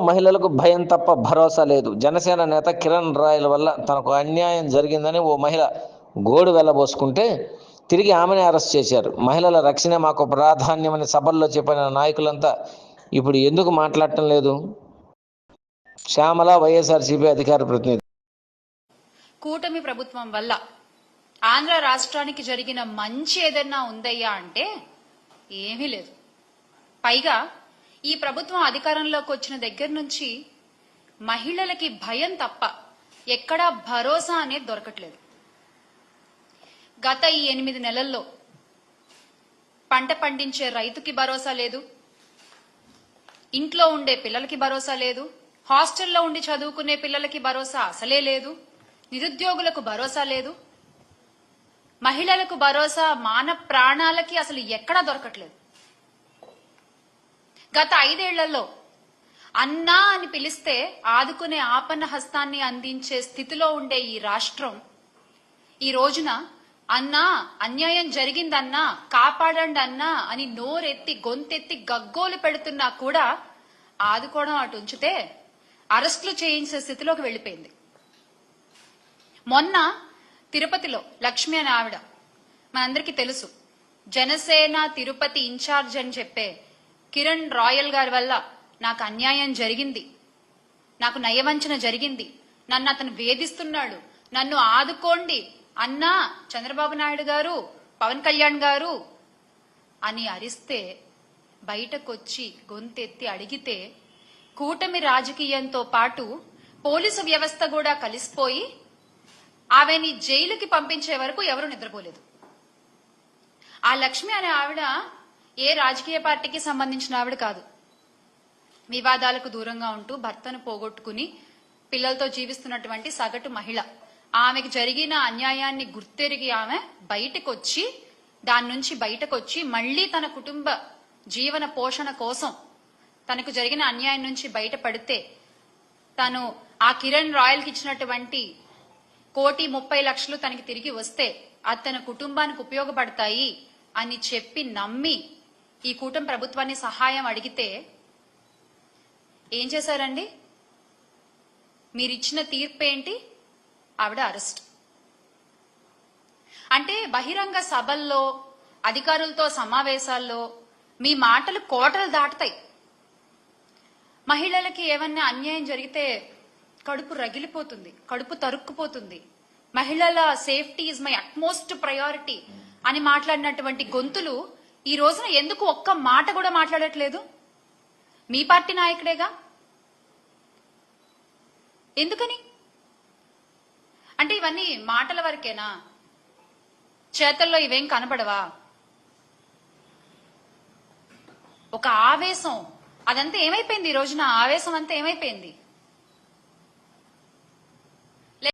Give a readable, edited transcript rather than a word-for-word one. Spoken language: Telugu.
మహిళలకు భయం తప్ప భరోసా లేదు. జనసేన నేత కిరణ్ రాయల వల్ల తనకు అన్యాయం జరిగిందని ఓ మహిళ గోడు వెళ్లబోసుకుంటే తిరిగి ఆమెనే అరెస్ట్ చేశారు. మహిళల రక్షణ మాకు ప్రాధాన్యమని సభల్లో చెప్పిన నాయకులంతా ఇప్పుడు ఎందుకు మాట్లాడటం లేదు? శ్యామల, వైఎస్ఆర్సీపీ అధికార ప్రతినిధి. కూటమి ప్రభుత్వం వల్ల ఆంధ్ర రాష్ట్రానికి జరిగిన మంచి ఏదన్నా ఉందయ్యా అంటే ఏమీ లేదు. పైగా ఈ ప్రభుత్వం అధికారంలోకి వచ్చిన దగ్గర నుంచి మహిళలకి భయం తప్ప ఎక్కడా భరోసా అనేది దొరకట్లేదు. గత ఈ 8 నెలల్లో పంట పండించే రైతుకి భరోసా లేదు, ఇంట్లో ఉండే పిల్లలకి భరోసా లేదు, హాస్టల్లో ఉండి చదువుకునే పిల్లలకి భరోసా అసలే లేదు, నిరుద్యోగులకు భరోసా లేదు, మహిళలకు భరోసా మాన ప్రాణాలకి అసలు ఎక్కడా దొరకట్లేదు. గత 5 ఏళ్లలో అన్నా అని పిలిస్తే ఆదుకునే ఆపన్న హస్తాన్ని అందించే స్థితిలో ఉండే ఈ రాష్ట్రం ఈ రోజున అన్నా అన్యాయం జరిగిందన్నా కాపాడండి అన్నా అని నోరెత్తి గొంతెత్తి గగ్గోలు పెడుతున్నా కూడా ఆదుకోవడం అటు ఉంచితే అరెస్టులు చేయించే స్థితిలోకి వెళ్లిపోయింది. మొన్న తిరుపతిలో లక్ష్మి అనే ఆవిడ, మనందరికీ తెలుసు, జనసేన తిరుపతి ఇన్ఛార్జ్ అని చెప్పే కిరణ్ రాయల్ గారి వల్ల నాకు అన్యాయం జరిగింది, నాకు నయవంచన జరిగింది, నన్ను అతను వేధిస్తున్నాడు, నన్ను ఆదుకోండి అన్నా చంద్రబాబు నాయుడు గారు, పవన్ కళ్యాణ్ గారు అని అరిస్తే బయటకొచ్చి గొంతెత్తి అడిగితే కూటమి రాజకీయంతో పాటు పోలీసు వ్యవస్థ కూడా కలిసిపోయి ఆమెని జైలుకి పంపించే వరకు ఎవరు నిద్రపోలేదు. ఆ లక్ష్మి అనే ఆవిడ ఏ రాజకీయ పార్టీకి సంబంధించిన ఆవిడ కాదు. వివాదాలకు దూరంగా ఉంటూ భర్తను పోగొట్టుకుని పిల్లలతో జీవిస్తున్నటువంటి సగటు మహిళ. ఆమెకు జరిగిన అన్యాయాన్ని గుర్తెరిగి ఆమె బయటకొచ్చి దాని నుంచి బయటకొచ్చి మళ్లీ తన కుటుంబ జీవన పోషణ కోసం తనకు జరిగిన అన్యాయం నుంచి బయటపడితే తను ఆ కిరణ్ రాయల్కి ఇచ్చినటువంటి 1,30,00,000 తనకి తిరిగి వస్తే అది తన కుటుంబానికి ఉపయోగపడతాయి అని చెప్పి నమ్మి ఈ కూటమి ప్రభుత్వాన్ని సహాయం అడిగితే ఏం చేశారండి? మీరిచ్చిన తీర్పు ఏంటి? ఆవిడ అరెస్ట్. అంటే బహిరంగ సభల్లో అధికారులతో సమావేశాల్లో మీ మాటలు కోటలు దాటుతాయి. మహిళలకి ఏమన్నా అన్యాయం జరిగితే కడుపు రగిలిపోతుంది, కడుపు తరుక్కుపోతుంది. మహిళల safety is my utmost priority అని మాట్లాడినటువంటి గొంతులు ఈ రోజున ఎందుకు ఒక్క మాట కూడా మాట్లాడట్లేదు? మీ పార్టీ నాయకుడేగా. ఎందుకని? అంటే ఇవన్నీ మాటల వరకేనా? చేతల్లో ఇవేం కనబడవా? ఒక ఆవేశం అదంతా ఏమైపోయింది? ఈ రోజున ఆవేశం అంతా ఏమైపోయింది?